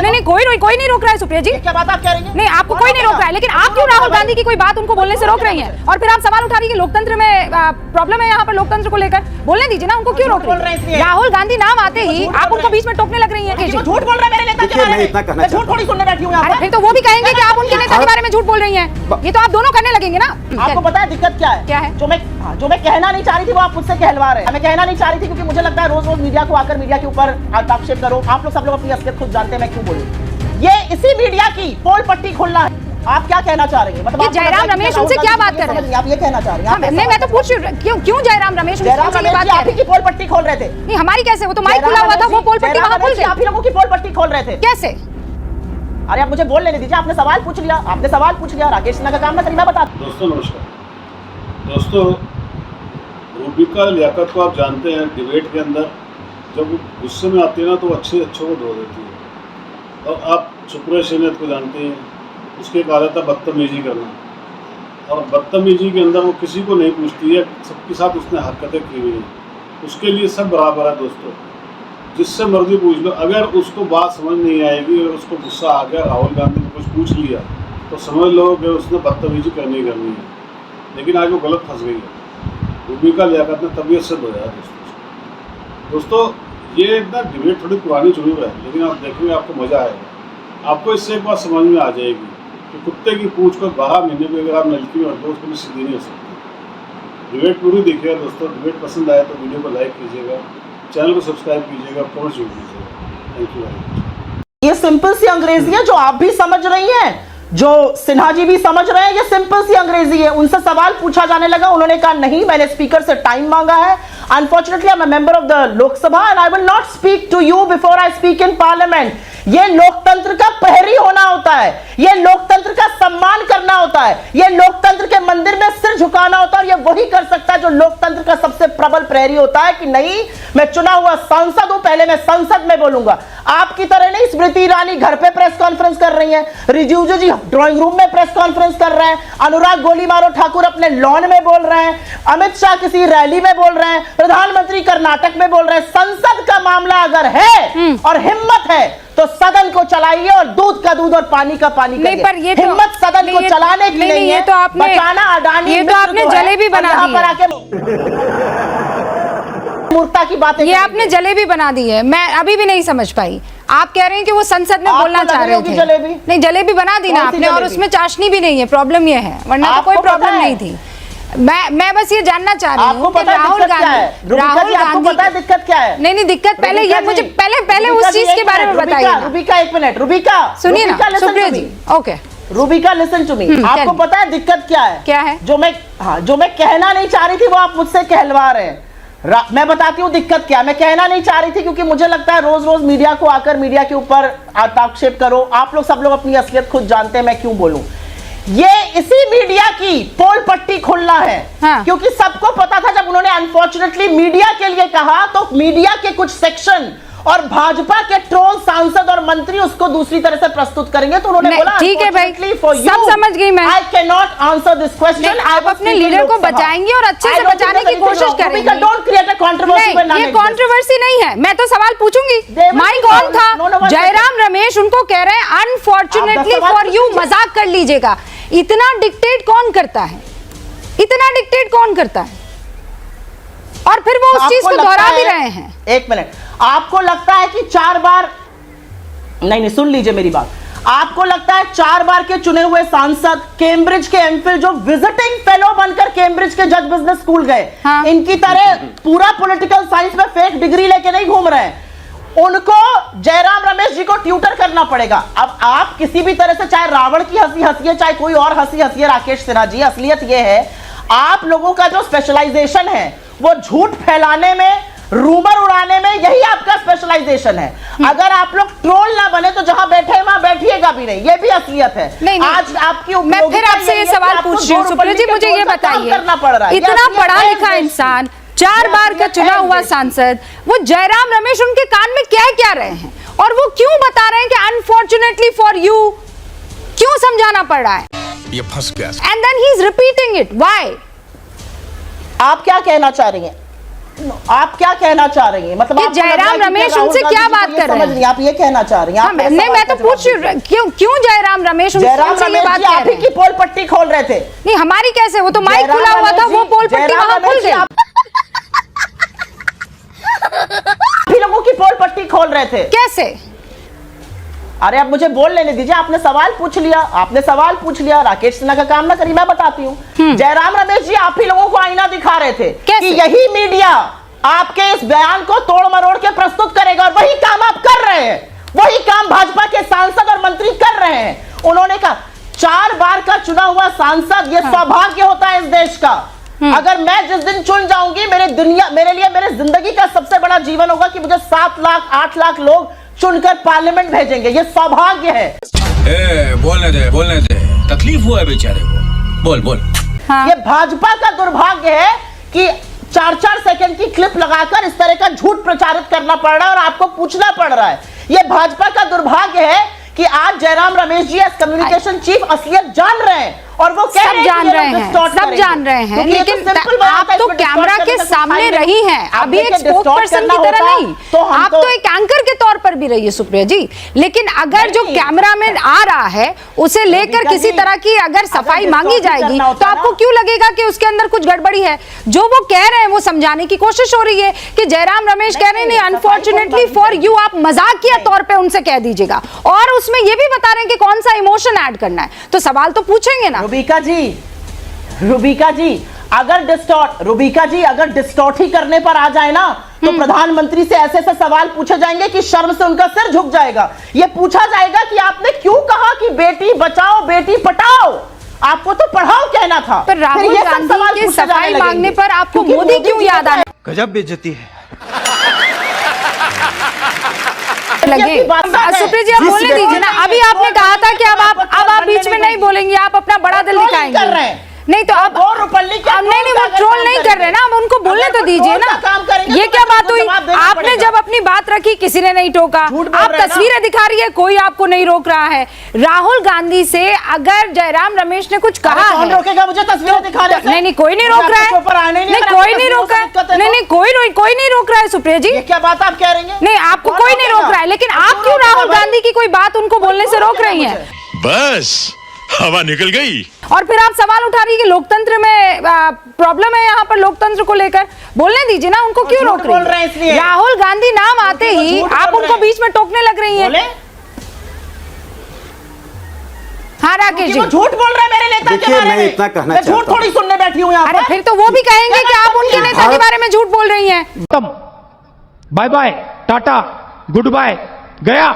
नहीं, कोई नहीं रोक रहा है सुप्रिया जी। क्या बात आप कह रही हैं? नहीं, आपको कोई नहीं रोक रहा है, लेकिन आप क्यों राहुल गांधी की कोई बात उनको बोलने से रोक रही हैं? और फिर आप सवाल उठा रही है लोकतंत्र में प्रॉब्लम है यहाँ पर, लोकतंत्र को लेकर बोलने दीजिए ना, उनको क्यों रोक रही है? राहुल गांधी नाम आते ही आप उनको बीच में टोकने लग रही हैं। झूठ बोल रहे हैं मेरे नेता के बारे में, मैं झूठ थोड़ी सुनने बैठी हूँ यहाँ पर। फिर तो वो भी कहेंगे कि आप उनके नेता के बारे में झूठ बोल रही हैं। ये तो आप दोनों करने लगेंगे ना। आपको पता है दिक्कत क्या है? क्या है? जो मैं कहना नहीं चाह रही थी वो आप मुझसे कहलवा रहे हैं। मैं कहना नहीं चाह रही थी क्योंकि मुझे लगता है रोज रोज मीडिया को आकर मीडिया के ऊपर आक्षेप करो। आप लोग सब लोग अपनी असलियत खुद जानते हैं, मैं क्यों बोलूं। ये इसी मीडिया की पोल पट्टी खोलना है। आप क्या कहना चाह रही हैं? मतलब जयराम रमेश उनसे क्या बात कर रहे हैं? आप ये कहना चाह रही हैं? नहीं, मैं तो पूछ रही हूँ क्यों जयराम रमेश आप ही की पोल पट्टी खोल रहे थे? नहीं, हमारी कैसे? वो तो माइक खुला हुआ था, वो पोल पट्टी वहां खुल गई। आप ही लोगों की पोल पट्टी खोल रहे थे कैसे? अरे आप मुझे बोल लेने दीजिए। आपने सवाल पूछ लिया, राकेश सिन्हा का काम ना करिए, मैं बता। दोस्तों नमस्कार। दोस्तों, रूबिका लियाकत को आप जानते हैं, डिबेट के अंदर जब गुस्से में आती है ना तो अच्छे को धो देती है। और आप सुप्रिया सेनेत को जानते हैं, उसकी एक आदत है बदतमीजी करना, और बदतमीजी के अंदर वो किसी को नहीं पूछती है, सबके साथ उसने हरकतें की हुई हैं। उसके लिए सब बराबर है दोस्तों, जिससे मर्जी पूछ लो। अगर उसको बात समझ नहीं आएगी और उसको गुस्सा आ गया, राहुल गांधी को कुछ पूछ लिया, तो समझ लो कि उसने बदतमीजी करनी है। लेकिन आज वो गलत फंस गई है। रूबिका लियाकत ने तबीयत से धोया दोस्तों। ये ना डिबेट थोड़ी पुरानी चुनी हुई है, लेकिन आप देखेंगे आपको मज़ा आएगा। आपको इससे एक बात समझ में आ जाएगी कि कुत्ते की पूंछ को 12 महीने में अगर आप नलकी में हटो, उसको भी सीधी नहीं हो सकती। डिबेट पूरी देखिएगा दोस्तों। डिबेट पसंद आए तो वीडियो को लाइक कीजिएगा, चैनल को सब्सक्राइब कीजिएगा, कमेंट जरूर कीजिएगा। Thank you very much. ये सिंपल सी अंग्रेजी है जो आप भी समझ रही हैं, जो सिन्हा जी भी समझ रहे हैं। ये सिंपल सी अंग्रेजी है। उनसे सवाल पूछा जाने लगा, उन्होंने कहा नहीं, मैंने स्पीकर से टाइम मांगा है। Unfortunately I am a member of the Lok Sabha and I will not speak to you before I speak in parliament. ये लोकतंत्र का प्रहरी होना होता है, ये लोकतंत्र का सम्मान करना होता है, ये लोकतंत्र के मंदिर में सिर झुकाना होता है। और ये वही कर सकता है जो लोकतंत्र का सबसे प्रबल प्रहरी होता है कि नहीं, मैं चुना हुआ सांसद हूं, पहले मैं संसद में बोलूंगा। आपकी तरह नहीं स्मृति ईरानी घर पे प्रेस कॉन्फ्रेंस कर रही हैं, रिजिजू जी ड्राइंग रूम में प्रेस कॉन्फ्रेंस कर रहे हैं, अनुराग गोली मारो ठाकुर अपने लॉन में बोल रहे हैं, अमित शाह किसी रैली में बोल रहे हैं, प्रधानमंत्री कर्नाटक में बोल रहे हैं। संसद का मामला अगर है और हिम्मत है तो सदन को चलाइए और दूध का दूध और पानी का पानी करिए। पर ये हिम्मत सदन को चलाने की नहीं है, तो आपने बचाना अडानी, ये तो आपने जलेबी बना दी पर आके मूर्खता की बातें, ये आपने जलेबी बना दी है। मैं अभी भी नहीं समझ पाई। आप कह रहे हैं कि वो संसद में बोलना चाह रहे थे। जलेबी नहीं, जलेबी बना दी ना आपने, और उसमें चाशनी भी नहीं है। प्रॉब्लम ये है, वरना तो कोई प्रॉब्लम नहीं थी। मैं बस ये जानना चाह रही हूँ कि राहुल गांधी पता है दिक्कत क्या है? नहीं, दिक्कत पहले ये मुझे पहले उस चीज के बारे में बताइए। रूबिका एक मिनट, रूबिका सुनिए ना Supriya ji. Okay Rubika, listen to me. आपको पता है दिक्कत क्या है? क्या है? जो मैं कहना नहीं चाह रही थी वो आप मुझसे कहलवा रहे हैं। मैं बताती हूँ दिक्कत क्या। मैं कहना नहीं चाह रही थी क्योंकि मुझे लगता है रोज रोज मीडिया को आकर मीडिया के ऊपर आक्षेप करो। आप लोग सब लोग अपनी असलियत खुद जानते हैं, मैं क्यों बोलूं। ये इसी मीडिया की पोल पट्टी खोलना है। हाँ। क्योंकि सबको पता था, जब उन्होंने अनफॉर्चुनेटली मीडिया के लिए कहा तो मीडिया के कुछ सेक्शन और भाजपा के ट्रोल सांसद और मंत्री उसको दूसरी तरह से प्रस्तुत करेंगे, तो उन्होंने बोला ठीक है भाई, सब समझ गई मैं। I can not answer this question. आप अपने लीडर को बचाएंगे और अच्छे से बचाने की कोशिश करेंगे। Don't create a controversy. ये कंट्रोवर्सी नहीं है, मैं तो सवाल पूछूंगी। माइक ऑन था, जयराम रमेश उनको कह रहे हैं अनफॉर्चुनेटली फॉर यू, मजाक कर लीजिएगा। इतना डिक्टेट कौन करता है? इतना डिक्टेट कौन करता है? और फिर वो उस चीज को दोहरा भी रहे हैं। एक मिनट, आपको लगता है कि 4 बार नहीं, सुन लीजिए मेरी बात। आपको लगता है 4 बार के चुने हुए सांसद, कैम्ब्रिज के एमफिल जो विजिटिंग फेलो बनकर कैम्ब्रिज के जज बिजनेस स्कूल गए, हाँ। इनकी तरह पूरा पॉलिटिकल साइंस में फेक डिग्री लेके नहीं घूम रहे हैं, उनको जयराम रमेश जी को ट्यूटर करना पड़ेगा। अब आप किसी भी तरह से, चाहे रावण की हंसी हंसी है, चाहे कोई और हंसी हंसी है, राकेश सिन्हा जी, असलियत यह है आप लोगों का जो स्पेशलाइजेशन है वो झूठ फैलाने में, रूमर उड़ाने में, यही आपका स्पेशलाइजेशन है। अगर आप लोग ट्रोल ना बने तो जहां बैठे वहां बैठिएगा भी नहीं, ये भी असलियत है। नहीं, आज आपकी मैं फिर आपसे ये सवाल पूछ रही हूँ सुप्रिया जी, मुझे ये बताइए, इतना पढ़ा लिखा इंसान, 4 बार का चुना हुआ सांसद, वो जयराम रमेश उनके कान में क्या रहे हैं और वो क्यों बता रहे हैं कि अनफॉर्चुनेटली फॉर यू, क्यों समझाना पड़ रहा है? ये फंस गया। And then he is repeating it, why? आप क्या कहना चाह रही हैं? आप क्या कहना चाह रही हैं? मतलब कि आपको लग रहा है जयराम कि रमेश राहुल उनसे गांधी क्या जी को बात ये कर रहे समझ हैं? नहीं, आप ये कहना चाह रही हैं? हाँ, आप ऐसा नहीं, मैं बात तो का पूछ जवाब दीजिए। क्यों जयराम रमेश जयराम उनसे ये रमेश बात जी कह आप रहे ही की हैं? पोल पट्टी खोल रहे थे। नहीं, हमारी कैसे? वो तो माइक जयराम खुला हुआ था, रमेश वो जी- पोल पट्टी जयराम वहां खुल रमेश जी गई। आप ही लोगों की पोल पट्टी खोल रहे थे। कैसे? अरे आप मुझे बोल लेने दीजिए, आपने सवाल पूछ लिया, राकेश सिन्हा का काम ना करिए, मैं बताती हूँ। जयराम रमेश जी आप ही लोगों को आईना दिखा रहे थे कैसे? कि यही मीडिया आपके इस बयान को तोड़ मरोड़ के प्रस्तुत करेगा, और वही काम आप कर रहे हैं, वही काम भाजपा के सांसद और मंत्री कर रहे हैं। उन्होंने कहा 4 बार का चुना हुआ सांसद, ये सौभाग्य होता है इस देश का। अगर मैं जिस दिन चुन जाऊंगी, मेरे लिए मेरे जिंदगी का सबसे बड़ा जीवन होगा कि मुझे 7 लाख 8 लाख लोग चुनकर पार्लियामेंट भेजेंगे, ये सौभाग्य है। बोलने दे, तकलीफ हुआ है बेचारे को, बोल। हाँ। ये भाजपा का दुर्भाग्य है कि 4-4 सेकंड की क्लिप लगाकर इस तरह का झूठ प्रचारित करना पड़ रहा है और आपको पूछना पड़ रहा है। ये भाजपा का दुर्भाग्य है कि आज Jairam Ramesh ji as communication chief असलियत जान रहे हैं, और वो कह सब रहे हैं जान कि ये रहे लोग हैं, distort सब करेंगे। जान रहे हैं, क्योंकि ये तो लेकिन simple बात आप है, तो इसमें distort कैमरा करने के का कुछ सामने फायदा रही नहीं। हैं, आप अभी एक देखिए, स्पोक distort पर्सन करना की तरह होता, नहीं, तो हम आप तो एक एंकर के तौर पर भी रहिए सुप्रिया जी। लेकिन अगर जो नहीं। कैमरा में आ रहा है उसे लेकर रविका किसी जी, तरह की अगर सफाई distort मांगी ही जाएगी करना तो होता आपको ना। क्यों लगेगा कि उसके अंदर कुछ गड़बड़ी है? जो वो कह रहे हैं वो समझाने की कोशिश हो रही है कि जयराम रमेश कह रहे हैं नहीं, अनफॉर्चुनेटली फॉर यू, आप मजाकिया तौर पे उनसे कह दीजिएगा, और उसमें ये भी बता रहे हैं कि कौन सा इमोशन ऐड करना है, तो सवाल तो पूछेंगे ना। रुबिका जी अगर डिस्टॉर्ट ही करने पर आ जाए ना, तो प्रधानमंत्री से ऐसे सवाल पूछे जाएंगे कि शर्म से उनका सिर झुक जाएगा। ये पूछा जाएगा कि आपने क्यों कहा कि बेटी बचाओ बेटी पढ़ाओ, आपको तो पढ़ाओ कहना था। पर राहुल फिर ये सब गांधी सवाल के पूछे जाने सफाई लगेंगे। मांगने पर आपको क्योंकि मोदी क्यों जी याद का आने गजब बेइज्जती है। लगे? सुप्रिया जी आप बोलने दीजिए ना, अभी आपने कहा था कि अब आप बीच में नहीं बोलेंगे, आप अपना बड़ा दिल दिखाएंगे। नहीं तो अब नहीं, वो ट्रोल नहीं कर रहे ना, अब उनको बोलने तो दीजिए ना। ये क्या बात हुई? आपने जब अपनी बात रखी किसी ने नहीं टोका, आप तस्वीरें दिखा रही है, कोई आपको नहीं रोक रहा है। राहुल गांधी से अगर जयराम रमेश ने कुछ कहा कौन है, रोकेगा मुझे तस्वीरें दिखाने से? नहीं कोई नहीं रोक रहा है, नहीं कोई नहीं रोक रहा है, नहीं कोई नहीं रोक रहा है सुप्रिया जी। ये क्या बात आप कह रही हैं? नहीं, आपको कोई नहीं रोक रहा है, लेकिन आप क्यों राहुल गांधी की कोई बात उनको बोलने से रोक रही हैं? बस हवा निकल गई। और फिर आप सवाल उठा रही है कि लोकतंत्र में प्रॉब्लम है, यहाँ पर लोकतंत्र को लेकर बोलने दीजिए ना, उनको क्यों रोक रही है? राहुल गांधी नाम आते ही आप उनको बीच में टोकने लग रही हैं। हाँ राकेश जी, वो झूठ बोल रहे हैं मेरे नेता के बारे में। मैं इतना कहना मैं झूठ चाहता हूं। थोड़ी सुनने बैठी हूँ यहाँ अरे पर। फिर तो वो भी कहेंगे कि आप उनके नेता के बारे में झूठ बोल रही हैं। Bye bye, tata, good bye, गया।